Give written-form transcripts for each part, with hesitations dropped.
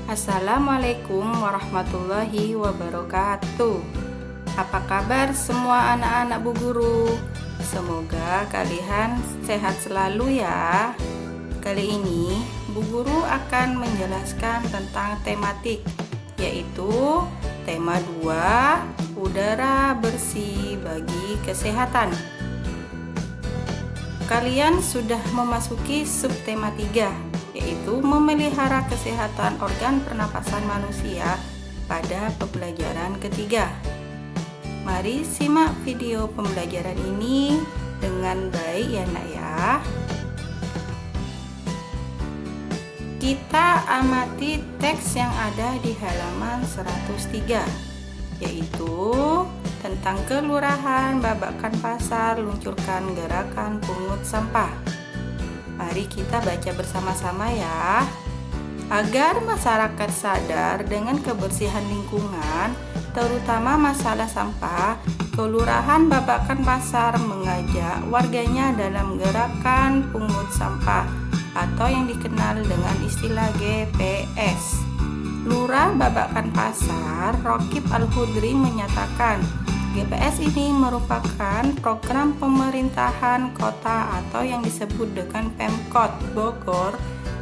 Assalamualaikum warahmatullahi wabarakatuh. Apa kabar semua anak-anak Bu Guru? Semoga kalian sehat selalu ya. Kali ini Bu Guru akan menjelaskan tentang tematik, yaitu tema 2, udara bersih bagi kesehatan. Kalian sudah memasuki subtema 3, yaitu memelihara kesehatan organ pernapasan manusia pada pembelajaran ketiga. Mari simak video pembelajaran ini dengan baik ya nak ya. Kita amati teks yang ada di halaman 103, yaitu tentang kelurahan Babakan Pasar luncurkan gerakan pungut sampah. Mari kita baca bersama-sama ya. Agar masyarakat sadar dengan kebersihan lingkungan, terutama masalah sampah, Kelurahan Babakan Pasar mengajak warganya dalam gerakan pungut sampah atau yang dikenal dengan istilah GPS. Lurah Babakan Pasar, Rokib Al-Hudri menyatakan, GPS ini merupakan program pemerintahan kota atau yang disebut dengan Pemkot Bogor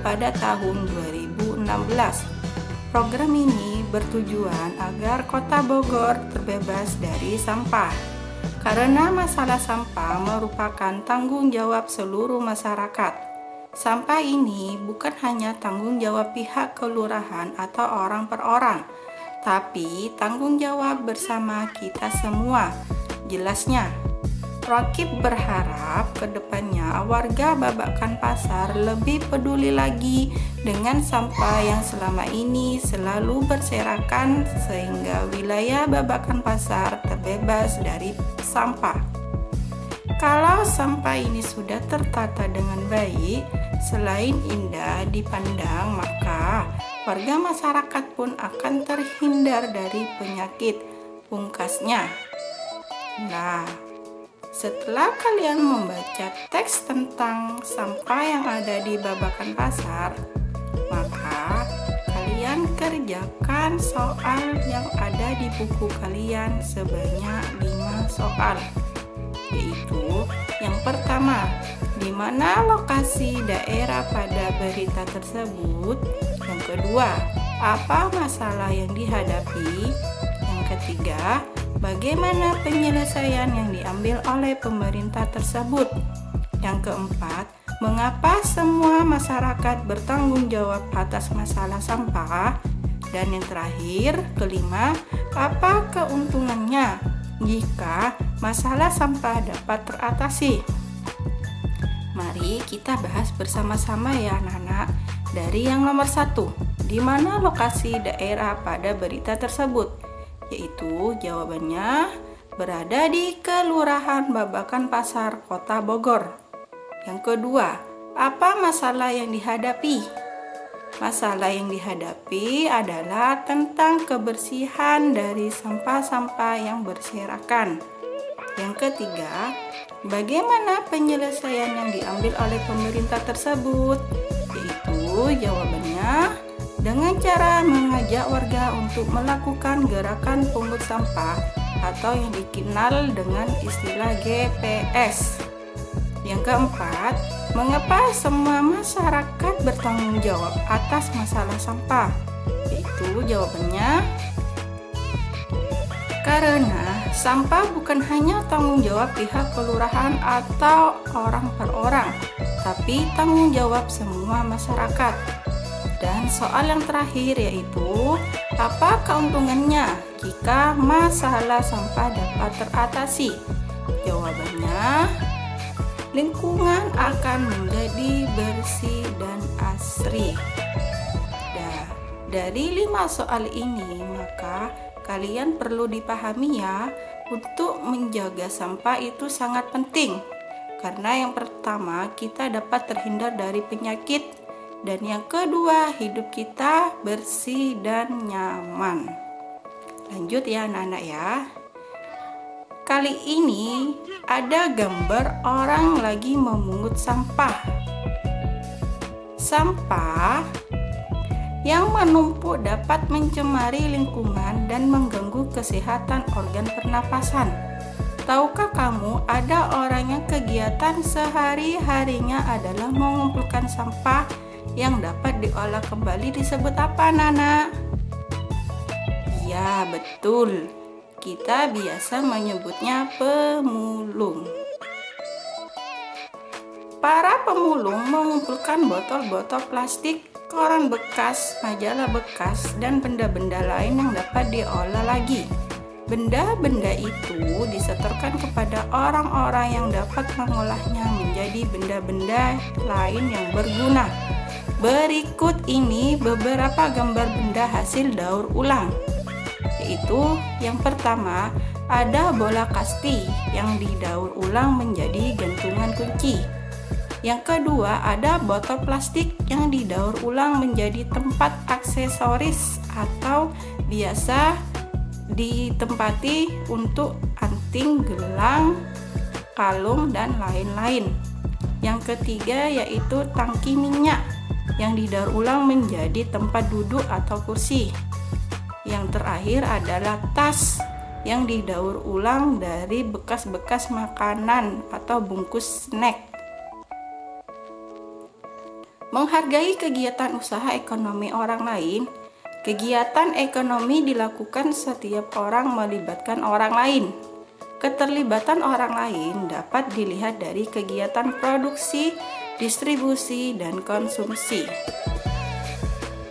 pada tahun 2016. Program ini bertujuan agar kota Bogor terbebas dari sampah. Karena masalah sampah merupakan tanggung jawab seluruh masyarakat. Sampah ini bukan hanya tanggung jawab pihak kelurahan atau orang per orang, tapi tanggung jawab bersama kita semua. Jelasnya, Rokib berharap kedepannya warga Babakan Pasar lebih peduli lagi dengan sampah yang selama ini selalu berserakan sehingga wilayah Babakan Pasar terbebas dari sampah. Kalau sampah ini sudah tertata dengan baik, selain indah dipandang, maka warga masyarakat pun akan terhindar dari penyakit, pungkasnya. Nah, setelah kalian membaca teks tentang sampah yang ada di Babakan Pasar, maka kalian kerjakan soal yang ada di buku kalian sebanyak 5 soal. Yaitu yang pertama, di mana lokasi daerah pada berita tersebut? Yang kedua, apa masalah yang dihadapi? Yang ketiga, bagaimana penyelesaian yang diambil oleh pemerintah tersebut? Yang keempat, mengapa semua masyarakat bertanggung jawab atas masalah sampah? Dan yang terakhir, kelima, apa keuntungannya jika masalah sampah dapat teratasi? Mari kita bahas bersama-sama ya anak-anak. Dari yang nomor 1, di mana lokasi daerah pada berita tersebut? Yaitu jawabannya berada di Kelurahan Babakan Pasar, Kota Bogor. Yang kedua, apa masalah yang dihadapi? Masalah yang dihadapi adalah tentang kebersihan dari sampah-sampah yang berserakan. Yang ketiga, bagaimana penyelesaian yang diambil oleh pemerintah tersebut? Yaitu jawabannya dengan cara mengajak warga untuk melakukan gerakan pungut sampah atau yang dikenal dengan istilah GPS. Yang keempat, mengapa semua masyarakat bertanggung jawab atas masalah sampah? Yaitu jawabannya karena sampah bukan hanya tanggung jawab pihak kelurahan atau orang per orang, tapi tanggung jawab semua masyarakat. Dan soal yang terakhir yaitu, apa keuntungannya jika masalah sampah dapat teratasi? Jawabannya, lingkungan akan menjadi bersih dan asri. Dari 5 soal ini, maka kalian perlu dipahami ya, untuk menjaga sampah itu sangat penting. Karena yang pertama, kita dapat terhindar dari penyakit, dan yang kedua, hidup kita bersih dan nyaman. Lanjut ya anak-anak ya. Kali ini ada gambar orang lagi memungut sampah. Sampah yang menumpuk dapat mencemari lingkungan dan mengganggu kesehatan organ pernapasan. Tahukah kamu ada orang yang kegiatan sehari-harinya adalah mengumpulkan sampah yang dapat diolah kembali disebut apa, Nana? Ya, betul. Kita biasa menyebutnya pemulung. Para pemulung mengumpulkan botol-botol plastik, koran bekas, majalah bekas, dan benda-benda lain yang dapat diolah lagi. Benda-benda itu disetorkan kepada orang-orang yang dapat mengolahnya menjadi benda-benda lain yang berguna. Berikut ini beberapa gambar benda hasil daur ulang. Yaitu yang pertama, ada bola kasti yang didaur ulang menjadi gantungan kunci. Yang kedua, ada botol plastik yang didaur ulang menjadi tempat aksesoris atau biasa ditempati untuk anting, gelang, kalung, dan lain-lain. Yang ketiga yaitu tangki minyak yang didaur ulang menjadi tempat duduk atau kursi. Yang terakhir adalah tas yang didaur ulang dari bekas-bekas makanan atau bungkus snack. Menghargai kegiatan usaha ekonomi orang lain. Kegiatan ekonomi dilakukan setiap orang melibatkan orang lain. Keterlibatan orang lain dapat dilihat dari kegiatan produksi, distribusi, dan konsumsi.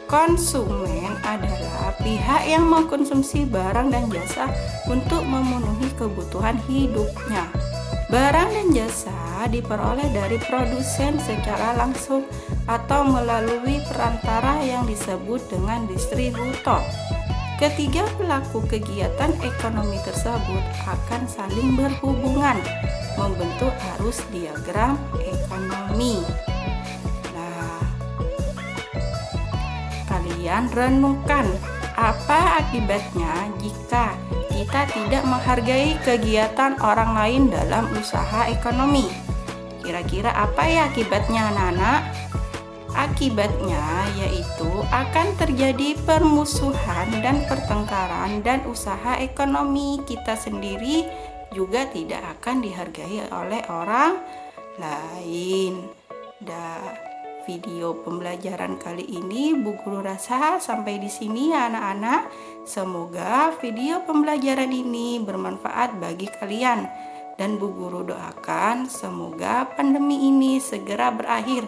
Konsumen adalah pihak yang mengkonsumsi barang dan jasa untuk memenuhi kebutuhan hidupnya. Barang dan jasa diperoleh dari produsen secara langsung atau melalui perantara yang disebut dengan distributor. Ketiga pelaku kegiatan ekonomi tersebut akan saling berhubungan, membentuk arus diagram ekonomi. Nah, kalian renungkan, apa akibatnya jika kita tidak menghargai kegiatan orang lain dalam usaha ekonomi? Kira-kira apa ya akibatnya, anak-anak? Akibatnya yaitu akan terjadi permusuhan dan pertengkaran, dan usaha ekonomi kita sendiri juga tidak akan dihargai oleh orang lain. Video pembelajaran kali ini Bu Guru rasa sampai di sini ya anak-anak. Semoga video pembelajaran ini bermanfaat bagi kalian, dan Bu Guru doakan semoga pandemi ini segera berakhir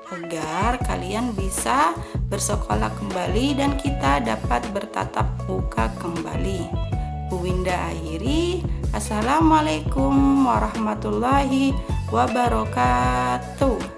agar kalian bisa bersekolah kembali dan kita dapat bertatap muka kembali. Bu Winda akhiri, Assalamualaikum warahmatullahi wabarakatuh.